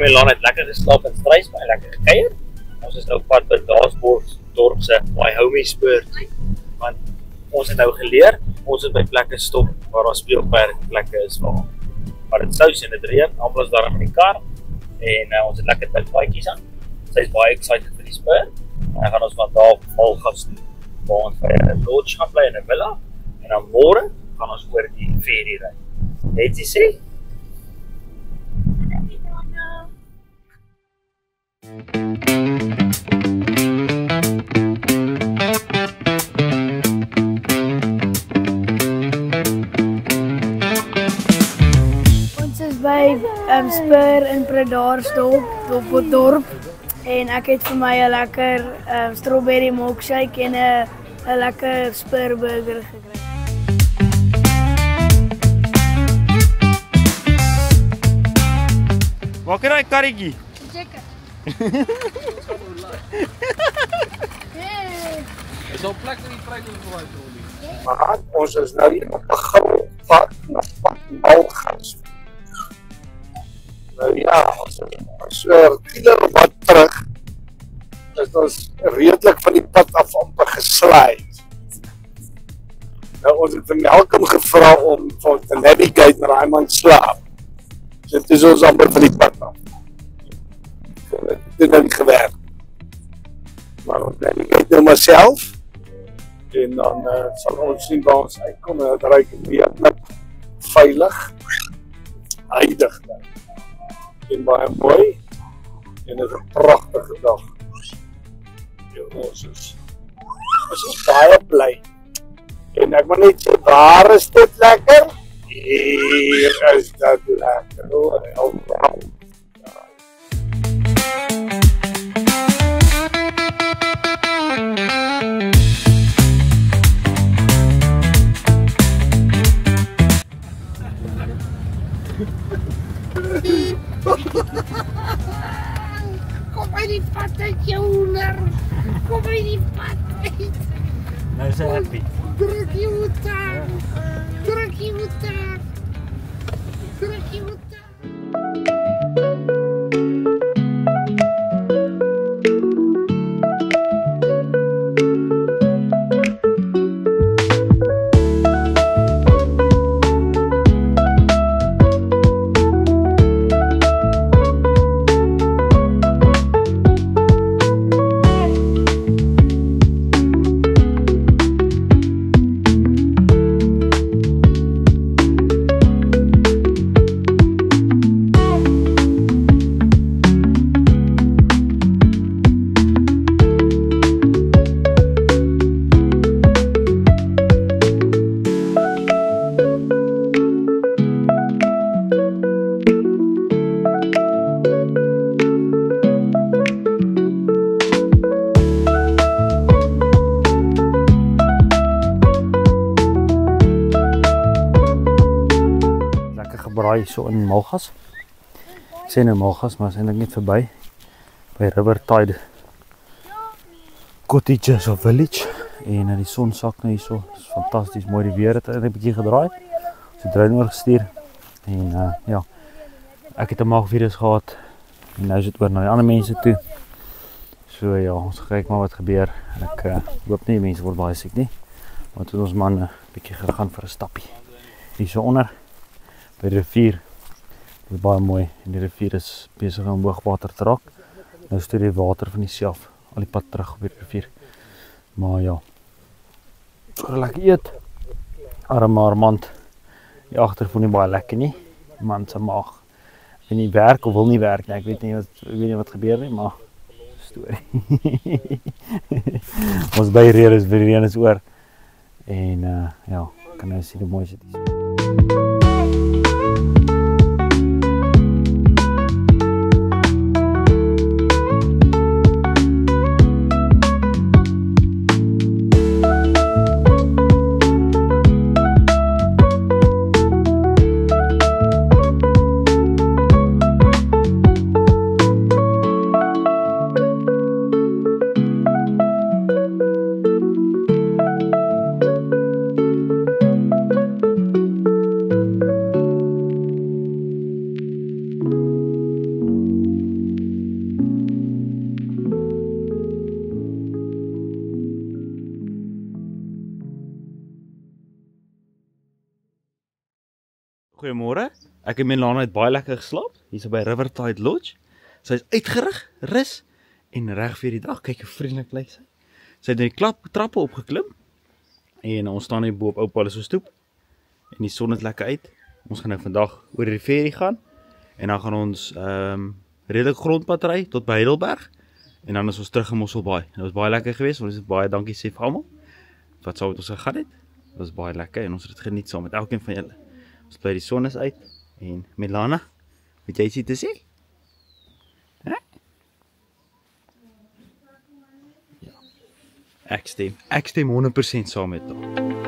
en Milan het lekker geslaap in Struisbaai, lekker gekuier. Ons is nou op pad by Daarsdorp se Waihomie spoor toe. Want ons het nou geleer, ons het by plekke stop waar daar speelplekke is waar dit sous en dit reën, almal is daar in die kar en ons het lekker tydpaadjies aan. Sy is baie excited vir die spoor. En gaan ons van daar op Valgas toe, waar ons by 'n lodge gaan bly in 'n villa en dan môre gaan ons oor die ferry ry. Het jy sê? Ons is by Spur in Daarsdorp en ek het vir my 'n lekker strawberry milkshake en 'n lekker Spur burger gekry. Waar kry jy karretjie? Checker. Is al plek in die trein om te ry, Maar ons is nou hier op 'n goue pad na Valgas. Nou ja, ons so kieler wat terug. Is ons redelik van die pad af amper geslide. Nou ons het vir Malcolm gevra om vir te navigate na daai man slaap. So dit is ons amper van die pad af. Dit het nou nie gewerk. Maar ons navigate nou maar self. En dan sal ons sien waar ons uitkom en dat ry ek weer knip veilig. Eindig dan. En baie mooi. En dit is 'n pragtige dag. Ja, ons is baie bly. En ek moet net sê, waar is dit lekker? Hier is dit lekker. Oh, Kom by die pad uit jou hoender. Kom by die pad uit. Nou is hy happy. Druk die hoed aan. Druk die hoed aan. Druk die hoed aan. Braai so in Malgas. Ek sê nou Malgas, maar is eintlik net verby by Riverside Cottages of Village en die son sak nou hierso. Dit is fantasties mooi, die weer het 'n bietjie gedraai. Ons het drone oorgestuur en ja, ek het 'n maagvirus gehad en nou is dit oor na die ander mense toe. So ja, ons kyk maar wat gebeur. Ek hoop nie die mense word baie siek nie. Maar toe ons man 'n bietjie gegaan vir 'n stappie. Hierso onder by die rivier. Dit is baie mooi en die rivier is besig om hoogwater te raak. Nou stuur die water van die see af al die pad terug op die rivier. Maar ja, voor lekker eet. Arme Armand, die agter voel nie baie lekker nie. Man se maag wil nie werk of wil nie werk nie. Ek weet nie wat gebeur nie, maar storie. Ons by reën is oor. En ja, kan nou sien hoe mooi dit is. Goeiemôre. Ek en Melana het baie lekker geslaap. Hier's by Riverside Lodge. Sy is uitgerig, rus en reg vir die dag. Kyk hoe vriendelik lyk sy. Sy het nou die trappe opgeklim en ons staan hier bo op Oupa se stoep. En die son is lekker uit. Ons gaan nou vandag oor die ferry gaan en dan gaan ons redelik grondpad ry tot by Heidelberg en dan is ons terug in Mosselbaai. Dit was baie lekker geweest. Ons het baie dankie sê vir almal wat saam met ons gegaan het. Dit was baie lekker en ons het dit geniet saam met elkeen van julle. Ons bly die son is uit en Melana, weet jy iets te sê? Ja. Ek stem 100% saam met haar.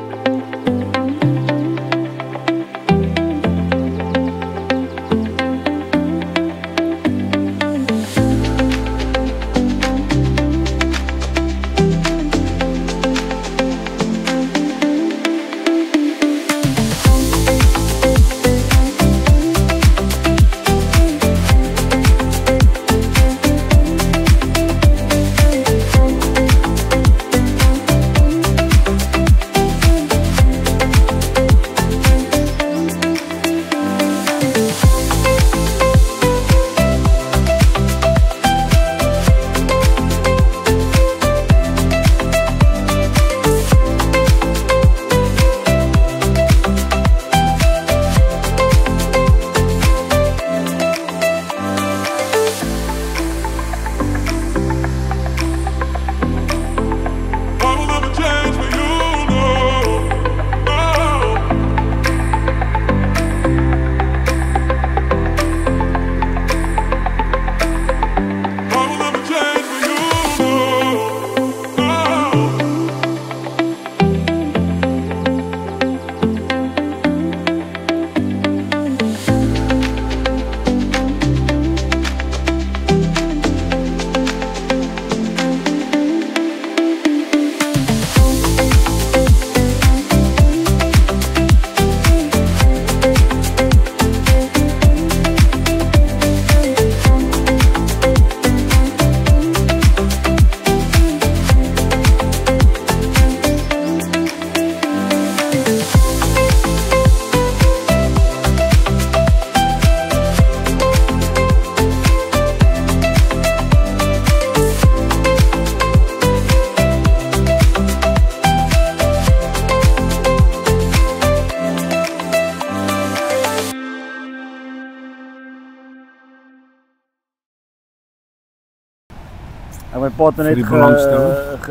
My pa het net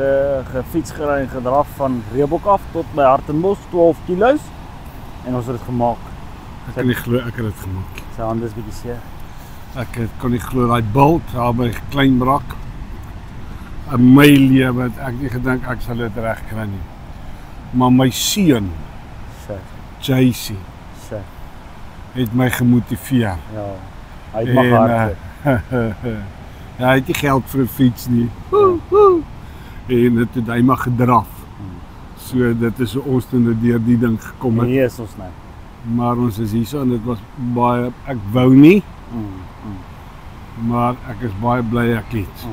gefiets gery en gedraf van Reebok af tot by Hartenbos, 12 kilos. En ons het dit gemaak. Ek kan nie glo ek het dit gemaak. Sy hande is bietjie seer. Ek kon nie glo daai bult daar by klein brak. 'n my lewe het ek nie gedink ek sal dit reg kry nie. Maar my seun, JC, het my gemotiveer. Ja. Hy het mag hard. Ja, hy het nie geld vir 'n fiets nie. En dit het hy maar gedraf. So dit is hoe ons nou deur die ding gekom het. Nee, is ons nou. Maar ons is hier en dit was baie, ek wou nie. Maar ek is baie bly ek het.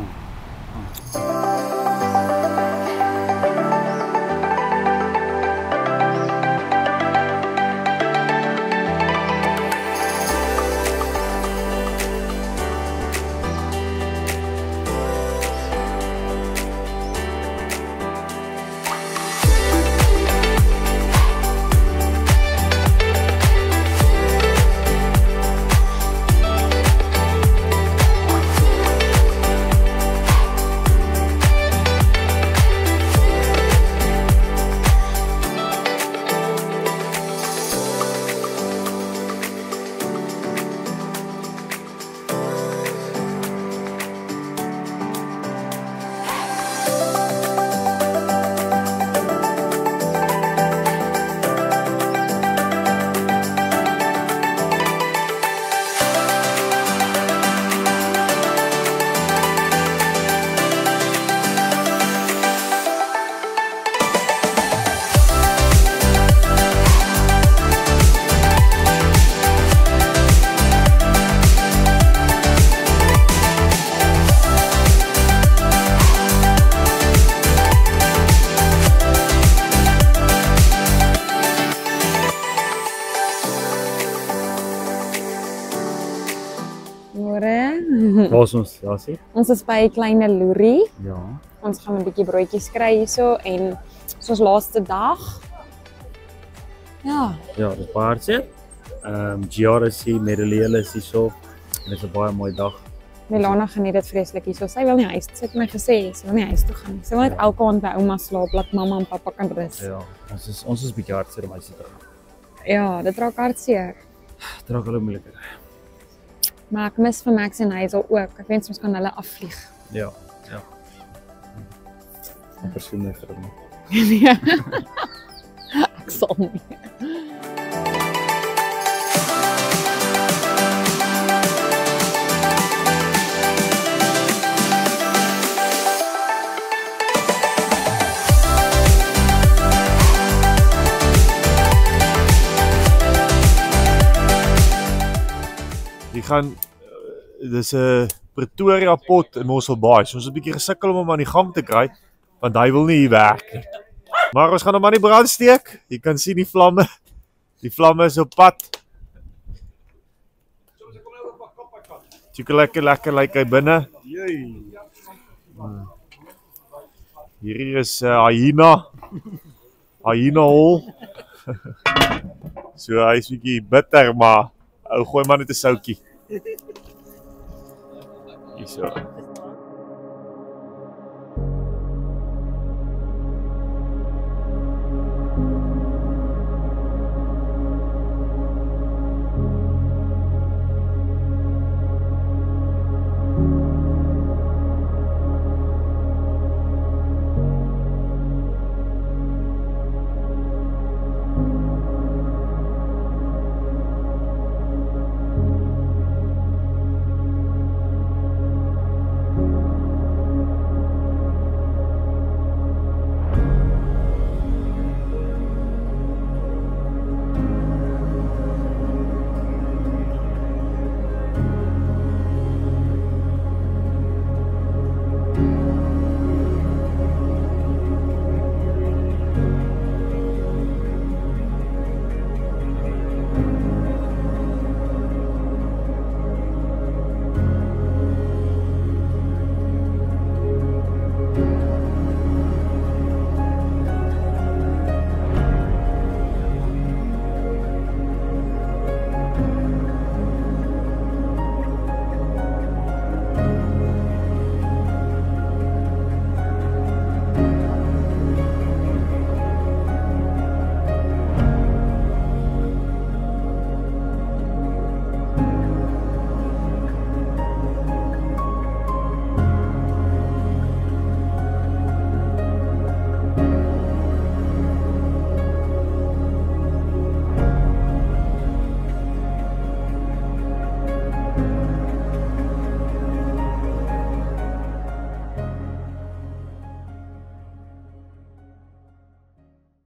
Waar is ons? Daar sê? Ons is by Kleine Loerie. Ja. Ons gaan 'n bietjie broodjies kry hierso en soos laaste dag. Ja, Ja, dis baie hartseer. Giara is hier, Merilele is hier so. En dit is 'n baie mooi dag. Milana geniet dit vreeslik hierso. Sy wil nie huis toe. Sy het my gesê sy wil nie huis toe gaan nie. Sy wil net elke aand by ouma slaap, laat mamma en pappa kan rus. Ja, ons is bietjie hartseer om huis toe te gaan. Ja, dit raak hartseer. Dit raak hulle moeiliker. Maar ek mis vir Max en Hazel ook. Ek wens ons kan hulle afvlieg. Ja. Ek verskoon my vir hom. Nee. Ek sal nie. Die gaan dis 'n Pretoria pot in Mossel Bay. So ons het 'n bietjie gesukkel om hom aan die gang te kry want hy wil nie hier werk nie. Maar ons gaan hom aan die brand steek. Jy kan sien die vlamme. Die vlamme is op pad. Chique lekker lyk hy binne. Hierdie is hyena. Hyena hol. So hy is bietjie bitter, maar ou gooi maar net 'n soutjie. Hierso.